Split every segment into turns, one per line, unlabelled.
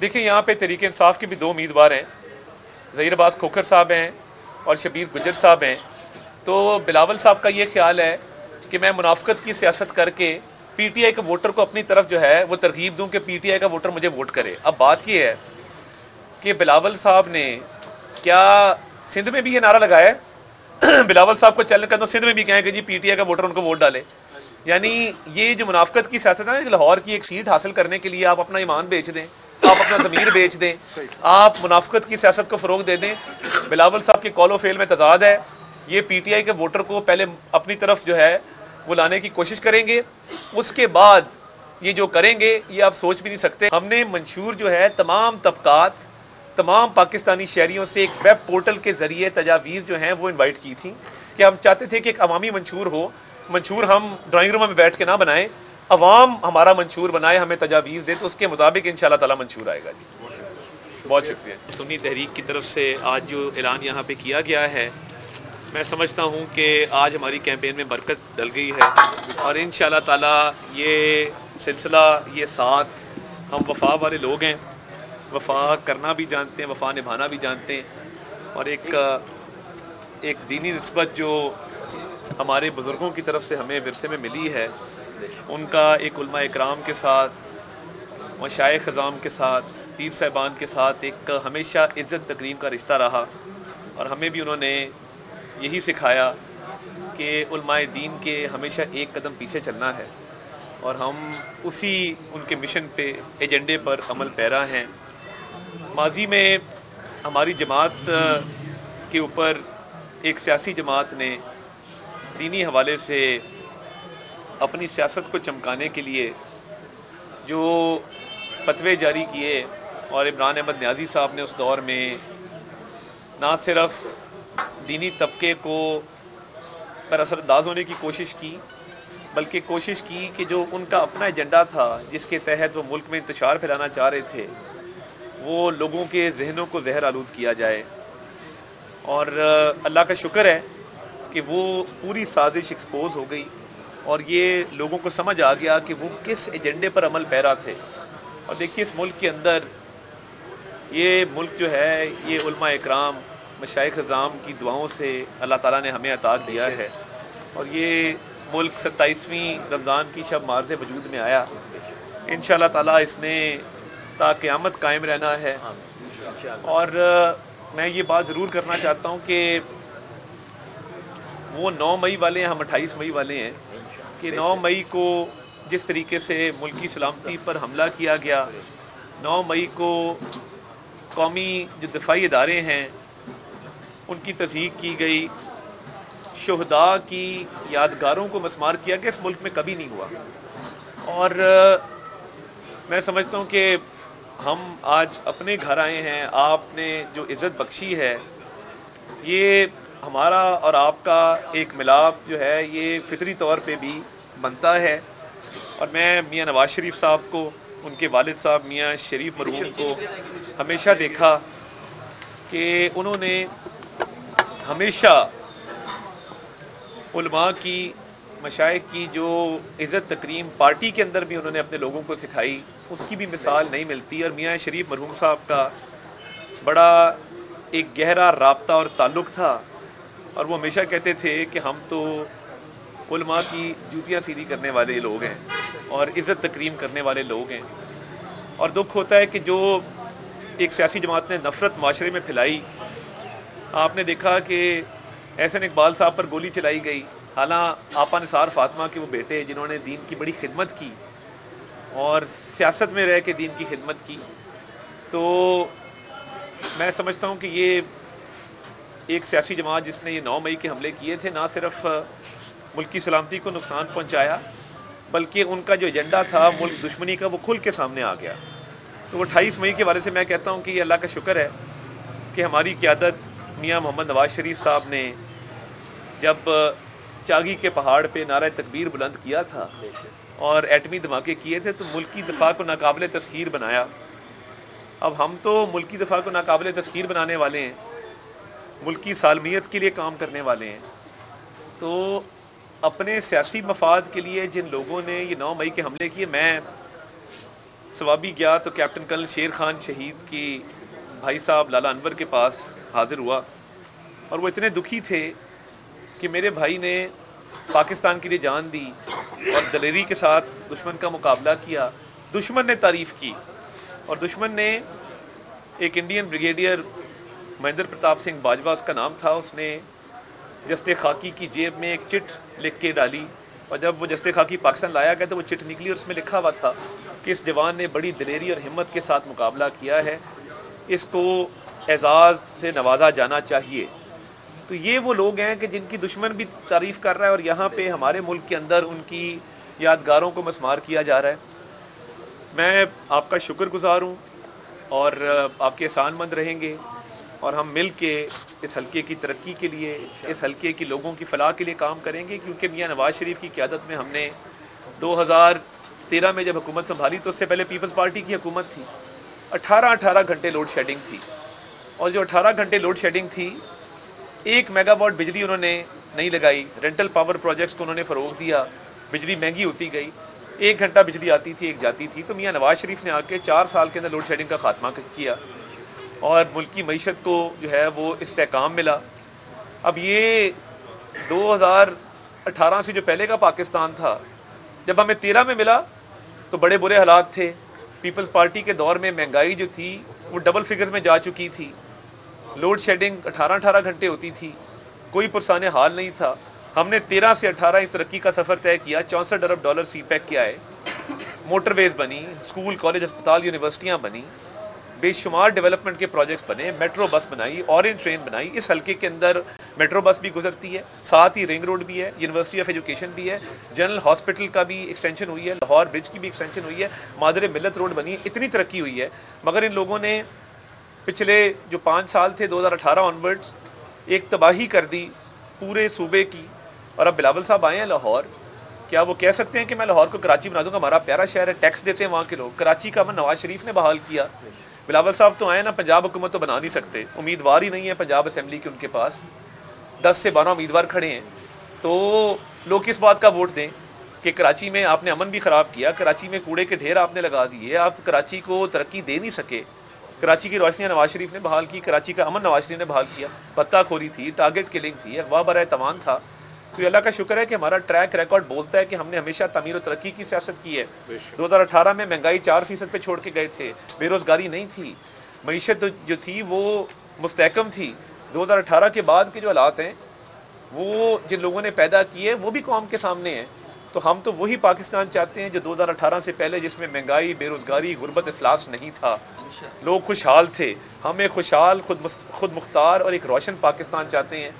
دیکھیں یہاں پہ تحریک انصاف کے بھی دو امیدوار ہیں، ظہیر عباس کھوکھر صاحب ہیں اور شبیر گجر صاحب ہیں. تو بلاول صاحب کا یہ خیال ہے کہ میں منافقت کی سیاست کر کے پی ٹی آئی کے ووٹر کو اپنی طرف جو ہے وہ ترغیب دوں کہ پی ٹی آئی کا ووٹر مجھے ووٹ کرے. اب بات یہ ہے کہ بلاول صاحب نے کیا سندھ میں بھی یہ نعرہ لگایا ہے؟ بلاول صاحب کو چیلنج کرتا ہوں سندھ میں بھی کہیں کہ جی پی ٹی آئی کا ووٹر ان کو ووٹ ڈالے. یعنی یہ جو منافقت کی سیاست ہے نا، لاہور کی ایک سیٹ حاصل کرنے کے لیے آپ اپنا ایمان بیچ دیں، آپ اپنا ضمیر بیچ دیں، آپ منافقت کی سیاست کو فروغ دے دیں. بلاول صاحب کے قول و فعل میں تضاد ہے. یہ پی ٹی آئی کے ووٹر کو پہلے اپنی طرف جو ہے وہ لانے کی کوشش کریں گے، اس کے بعد یہ جو کریں گے یہ آپ سوچ بھی نہیں سکتے. ہم نے منشور جو ہے تمام طبقات، تمام پاکستانی شہریوں سے ایک ویب پورٹل کے ذریعے تجاویز جو ہیں وہ انوائٹ کی تھی کہ ہم چاہتے تھے کہ ایک عوامی منشور ہو. منشور ہم ڈرائنگ روم میں بیٹھ کے نہ بنائیں، عوام ہمارا منشور بنائے، ہمیں تجاویز دے، تو اس کے مطابق انشاءاللہ تعالی منشور آئے گا. جی بہت شکریہ. سنی تحریک کی طرف سے آج جو اعلان یہاں پہ کیا گیا ہے، میں سمجھتا ہوں کہ آج ہماری کیمپین میں برکت ڈل گئی ہے، اور انشاءاللہ تعالی یہ سلسلہ، یہ ساتھ، ہم وفا والے لوگ ہیں، وفا کرنا بھی جانتے ہیں، وفا نبھانا بھی جانتے ہیں. اور ایک دینی نسبت جو ہمارے بزرگوں کی طرف سے ہمیں ورثے میں ملی ہے، ان کا ایک علماء اکرام کے ساتھ، مشائخ اعظام کے ساتھ، پیر صاحبان کے ساتھ ایک ہمیشہ عزت تکریم کا رشتہ رہا. اور ہمیں بھی انہوں نے یہی سکھایا کہ علماء دین کے ہمیشہ ایک قدم پیچھے چلنا ہے، اور ہم اسی ان کے مشن پہ، ایجنڈے پر عمل پیرا ہیں. ماضی میں ہماری جماعت کے اوپر ایک سیاسی جماعت نے دینی حوالے سے اپنی سیاست کو چمکانے کے لیے جو فتوے جاری کیے، اور عمران احمد نیازی صاحب نے اس دور میں نہ صرف دینی طبقے کو پر اثر انداز ہونے کی کوشش کی، بلکہ کوشش کی کہ جو ان کا اپنا ایجنڈا تھا جس کے تحت وہ ملک میں انتشار پھیلانا چاہ رہے تھے، وہ لوگوں کے ذہنوں کو زہر آلود کیا جائے. اور اللہ کا شکر ہے کہ وہ پوری سازش ایکسپوز ہو گئی، اور یہ لوگوں کو سمجھ آ گیا کہ وہ کس ایجنڈے پر عمل پیرا تھے. اور دیکھیے اس ملک کے اندر یہ ملک جو ہے یہ علماء اکرام، مشائخ اعظام کی دعاؤں سے اللہ تعالیٰ نے ہمیں عطا کیا ہے، اور یہ ملک 27ویں رمضان کی شب معرض وجود میں آیا. انشاءاللہ تعالیٰ اس نے تا قیامت قائم رہنا ہے. اور میں یہ بات ضرور کرنا چاہتا ہوں کہ وہ 9 مئی والے ہیں، ہم 28 مئی والے ہیں، کہ 9 مئی کو جس طریقے سے ملکی سلامتی پر حملہ کیا گیا، 9 مئی کو قومی جو دفاعی ادارے ہیں ان کی تضحیک کی گئی، شہداء کی یادگاروں کو مسمار کیا گیا، اس ملک میں کبھی نہیں ہوا. اور میں سمجھتا ہوں کہ ہم آج اپنے گھر آئے ہیں، آپ نے جو عزت بخشی ہے، یہ ہمارا اور آپ کا ایک ملاپ جو ہے یہ فطری طور پہ بھی بنتا ہے. اور میں میاں نواز شریف صاحب کو، ان کے والد صاحب میاں شریف مرحوم کو ہمیشہ دیکھا کہ انہوں نے ہمیشہ علماء کی، مشائخ کی جو عزت تکریم پارٹی کے اندر بھی انہوں نے اپنے لوگوں کو سکھائی، اس کی بھی مثال نہیں ملتی. اور میاں شریف مرحوم صاحب کا بڑا ایک گہرا رابطہ اور تعلق تھا، اور وہ ہمیشہ کہتے تھے کہ ہم تو علماء کی جوتیاں سیدھی کرنے والے لوگ ہیں اور عزت تکریم کرنے والے لوگ ہیں. اور دکھ ہوتا ہے کہ جو ایک سیاسی جماعت نے نفرت معاشرے میں پھیلائی، آپ نے دیکھا کہ احسن اقبال صاحب پر گولی چلائی گئی، حالانکہ آپا نثار فاطمہ کے وہ بیٹے جنہوں نے دین کی بڑی خدمت کی اور سیاست میں رہ کے دین کی خدمت کی. تو میں سمجھتا ہوں کہ یہ ایک سیاسی جماعت جس نے یہ 9 مئی کے حملے کیے تھے، نہ صرف ملک کی سلامتی کو نقصان پہنچایا، بلکہ ان کا جو ایجنڈا تھا ملک دشمنی کا وہ کھل کے سامنے آ گیا. تو 28 مئی کے بارے سے میں کہتا ہوں کہ یہ اللہ کا شکر ہے کہ ہماری قیادت میاں محمد نواز شریف صاحب نے جب چاگی کے پہاڑ پہ نعرہ تکبیر بلند کیا تھا اور ایٹمی دھماکے کیے تھے تو ملکی دفاع کو ناقابل تسخیر بنایا. اب ہم تو ملکی دفاع کو ناقابل تسخیر بنانے والے ہیں، ملکی سالمیت کے لیے کام کرنے والے ہیں. تو اپنے سیاسی مفاد کے لیے جن لوگوں نے یہ 9 مئی کے حملے کیے، میں ثوابی گیا تو کیپٹن کرنل شیر خان شہید کی بھائی صاحب لالا انور کے پاس حاضر ہوا، اور وہ اتنے دکھی تھے کہ میرے بھائی نے پاکستان کے لیے جان دی اور دلیری کے ساتھ دشمن کا مقابلہ کیا. دشمن نے تعریف کی، اور دشمن نے ایک انڈین بریگیڈیئر مہندر پرتاپ سنگھ باجوہ اس کا نام تھا، اس نے جستے خاکی کی جیب میں ایک چٹ لکھ کے ڈالی، اور جب وہ جستے خاکی پاکستان لایا گیا تو وہ چٹ نکلی اور اس میں لکھا ہوا تھا کہ اس جوان نے بڑی دلیری اور ہمت کے ساتھ مقابلہ کیا ہے، اس کو اعزاز سے نوازا جانا چاہیے. تو یہ وہ لوگ ہیں کہ جن کی دشمن بھی تعریف کر رہا ہے، اور یہاں پہ ہمارے ملک کے اندر ان کی یادگاروں کو مسمار کیا جا رہا ہے. میں آپ کا شکر گزار ہوں اور آپ کے احسان مند رہیں گے، اور ہم مل کے اس حلقے کی ترقی کے لیے، اس حلقے کی لوگوں کی فلاح کے لیے کام کریں گے. کیونکہ میاں نواز شریف کی قیادت میں ہم نے 2013 میں جب حکومت سنبھالی تو اس سے پہلے پیپلز پارٹی کی حکومت تھی. 18 گھنٹے لوڈ شیڈنگ تھی، اور جو 18 گھنٹے لوڈ شیڈنگ تھی 1 میگا واٹ بجلی انہوں نے نہیں لگائی. رینٹل پاور پروجیکٹس کو انہوں نے فروغ دیا، بجلی مہنگی ہوتی گئی، 1 گھنٹہ بجلی آتی تھی 1 جاتی تھی. تو میاں نواز شریف نے آ کے 4 سال کے اندر لوڈ شیڈنگ کا خاتمہ کیا، اور ملک کی معیشت کو جو ہے وہ استحکام ملا. اب یہ 2018 سے جو پہلے کا پاکستان تھا، جب ہمیں 13 میں ملا تو بڑے برے حالات تھے. پیپلز پارٹی کے دور میں مہنگائی جو تھی وہ ڈبل فگرز میں جا چکی تھی، لوڈ شیڈنگ 18 گھنٹے ہوتی تھی، کوئی پرسان حال نہیں تھا. ہم نے 13 سے 18 ترقی کا سفر طے کیا. $64 ارب سی پیک کیا ہے، موٹر ویز بنی، اسکول کالج اسپتال یونیورسٹیاں بنی، بے شمار ڈیولپمنٹ کے پروجیکٹس بنے، میٹرو بس بنائی، اورنج ٹرین بنائی. اس حلقے کے اندر میٹرو بس بھی گزرتی ہے، ساتھ ہی رنگ روڈ بھی ہے، یونیورسٹی آف ایجوکیشن بھی ہے، جنرل ہاسپٹل کا بھی ایکسٹینشن ہوئی ہے، لاہور برج کی بھی ایکسٹینشن ہوئی ہے، مادر ملت روڈ بنی ہے. اتنی ترقی ہوئی ہے. مگر ان لوگوں نے پچھلے جو 5 سال تھے 2018 آنورڈز ایک تباہی کر دی پورے صوبے کی. اور اب بلاول صاحب آئے ہیں لاہور، کیا وہ کہہ سکتے ہیں کہ میں لاہور کو کراچی بنا دوں گا؟ ہمارا پیارا شہر ہے، ٹیکس دیتے ہیں وہاں کے لوگ. کراچی کا امن نواز شریف نے بحال کیا. بلاول صاحب تو آئے نا، پنجاب حکومت تو بنا نہیں سکتے، امیدوار ہی نہیں ہے پنجاب اسمبلی کے ان کے پاس. 10 سے 12 امیدوار کھڑے ہیں، تو لوگ کس بات کا ووٹ دیں کہ کراچی میں آپ نے امن بھی خراب کیا، کراچی میں کوڑے کے ڈھیر آپ نے لگا دیے، آپ کراچی کو ترقی دے نہیں سکے. کراچی کی روشنیاں نواز شریف نے بحال کی، کراچی کا امن نواز شریف نے بحال کیا. پتہ خوری تھی، ٹارگٹ کلنگ تھی، اغوا برائے توان تھا. تو یہ اللہ کا شکر ہے کہ ہمارا ٹریک ریکارڈ بولتا ہے کہ ہم نے ہمیشہ تعمیر و ترقی کی سیاست کی ہے. 2018 میں مہنگائی 4% پہ چھوڑ کے گئے تھے، بے روزگاری نہیں تھی، معیشت جو تھی وہ مستحکم تھی. 2018 کے بعد کے جو حالات ہیں وہ جن لوگوں نے پیدا کیے وہ بھی قوم کے سامنے ہیں. تو ہم تو وہی پاکستان چاہتے ہیں جو 2018 سے پہلے، جس میں مہنگائی، بے روزگاری، غربت، افلاس نہیں تھا، لوگ خوشحال تھے. ہم ایک خوشحال، خود مختار اور ایک روشن پاکستان چاہتے ہیں.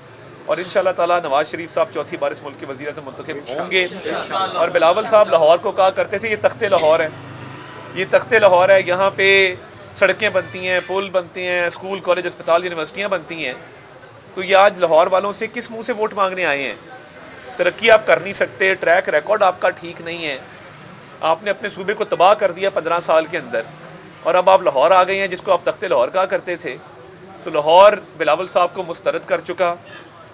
اور انشاءاللہ تعالی نواز شریف صاحب 4تھی بار اس ملک کے وزیر اعظم منتخب ہوں گے. اور بلاول صاحب لاہور کو کہا کرتے تھے یہ تخت لاہور ہے، یہ تخت لاہور ہے، یہاں پہ سڑکیں بنتی ہیں، پل بنتے ہیں، اسکول کالج اسپتال یونیورسٹیاں بنتی ہیں. تو یہ آج لاہور والوں سے کس منہ سے ووٹ مانگنے آئے ہیں؟ ترقی آپ کر نہیں سکتے، ٹریک ریکارڈ آپ کا ٹھیک نہیں ہے، آپ نے اپنے صوبے کو تباہ کر دیا 15 سال کے اندر، اور اب آپ لاہور آ گئے ہیں جس کو آپ تخت لاہور کہا کرتے تھے. تو لاہور بلاول صاحب کو مسترد کر چکا.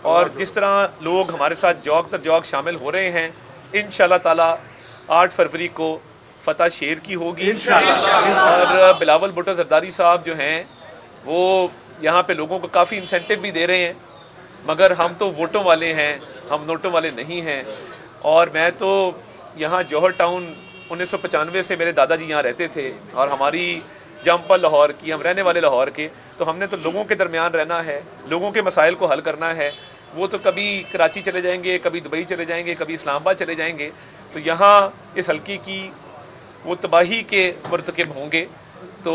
اور جس طرح لوگ ہمارے ساتھ جوگ تر جوگ شامل ہو رہے ہیں، انشاءاللہ تعالی 8 فروری کو فتح شیر کی ہوگی. اور بلاول بھٹو زرداری صاحب جو ہیں وہ یہاں پہ لوگوں کو کافی انسینٹو بھی دے رہے ہیں، مگر ہم تو ووٹوں والے ہیں، ہم نوٹوں والے نہیں ہیں. اور میں تو یہاں جوہر ٹاؤن 1995 سے میرے دادا جی یہاں رہتے تھے، اور ہماری جمپل لاہور کی، ہم رہنے والے لاہور کے، تو ہم نے تو لوگوں کے درمیان رہنا ہے، لوگوں کے مسائل کو حل کرنا ہے. وہ تو کبھی کراچی چلے جائیں گے، کبھی دبئی چلے جائیں گے، کبھی اسلام آباد چلے جائیں گے. تو یہاں اس حلقے کی وہ تباہی کے مرتکب ہوں گے. تو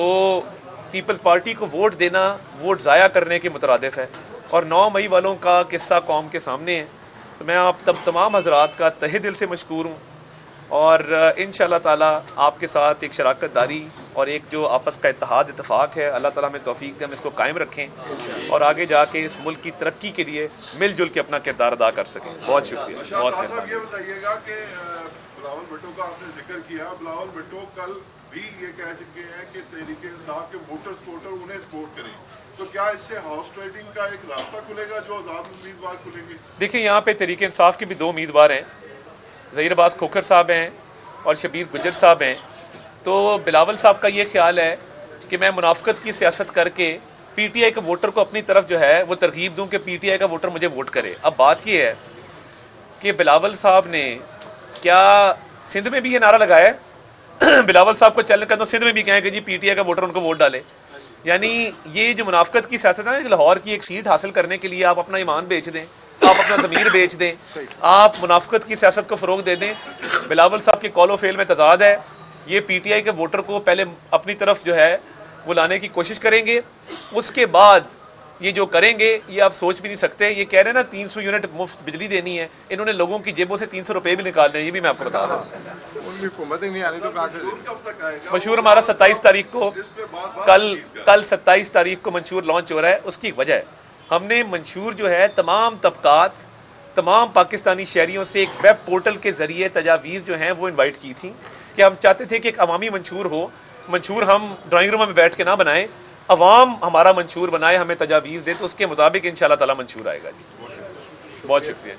پیپلز پارٹی کو ووٹ دینا ووٹ ضائع کرنے کے مترادف ہے. اور 9 مئی والوں کا قصہ قوم کے سامنے ہے. تو میں آپ تمام حضرات کا تہہ دل سے مشکور ہوں، اور انشاءاللہ تعالی آپ کے ساتھ ایک شراکت داری اور ایک جو آپس کا اتحاد اتفاق ہے، اللہ تعالیٰ ہمیں توفیق دے ہم اس کو قائم رکھیں اور آگے جا کے اس ملک کی ترقی کے لیے مل جل کے اپنا کردار ادا کر سکیں. بہت شکریہ. بہت
مہربانی. یہ بتائیے گا کہ بلاول بھٹو کا آپ نے ذکر کیا، بلاول بھٹو کل بھی یہ کہہ چکے ہیں کہ تحریک انصاف کے ووٹر انہیں سپورٹ کریں، تو کیا اس سے ہاؤس ٹریڈنگ کا ایک راستہ کھلے گا جو آزاد امیدوار کھلیں گے؟
دیکھیں یہاں پہ تحریک انصاف کے بھی 2 امیدوار ہیں، ظہیر عباس کھوکھر صاحب ہیں اور شبیر گجر صاحب ہیں. تو بلاول صاحب کا یہ خیال ہے کہ میں منافقت کی سیاست کر کے پی ٹی آئی کے ووٹر کو اپنی طرف جو ہے وہ ترغیب دوں کہ پی ٹی آئی کا ووٹر مجھے ووٹ کرے. اب بات یہ ہے کہ بلاول صاحب نے کیا سندھ میں بھی یہ نعرہ لگایا ہے؟ بلاول صاحب کو چلنے کا تو سندھ میں بھی کہیں کہ جی پی ٹی آئی کا ووٹر ان کو ووٹ ڈالے. یعنی یہ جو منافقت کی سیاست ہے نا، لاہور کی ایک سیٹ حاصل کرنے کے لیے آپ اپنا ایمان بیچ دیں، آپ اپنا ضمیر بیچ دیں، آپ منافقت کی سیاست کو فروغ دے دیں. بلاول صاحب کے قول و فعل میں تضاد ہے. یہ پی ٹی آئی کے ووٹر کو پہلے اپنی طرف جو ہے وہ لانے کی کوشش کریں گے، اس کے بعد یہ جو کریں گے یہ آپ سوچ بھی نہیں سکتے. یہ کہہ رہے ہیں نا 300 یونٹ مفت بجلی دینی ہے، انہوں نے لوگوں کی جیبوں سے 300 روپے بھی نکالنے ہیں، یہ بھی میں آپ کو بتا دوں. منشور ہمارا 27 تاریخ کو کل 27 تاریخ کو منشور لانچ ہو رہا ہے. اس کی وجہ ہے ہم نے منشور جو ہے تمام طبقات، تمام پاکستانی شہریوں سے ایک ویب پورٹل کے ذریعے تجاویز جو ہیں وہ انوائٹ کی تھی کہ ہم چاہتے تھے کہ ایک عوامی منشور ہو. منشور ہم ڈرائنگ روم میں بیٹھ کے نہ بنائیں، عوام ہمارا منشور بنائے، ہمیں تجاویز دے، تو اس کے مطابق انشاءاللہ تعالی منشور آئے گا. جی بہت شکریہ.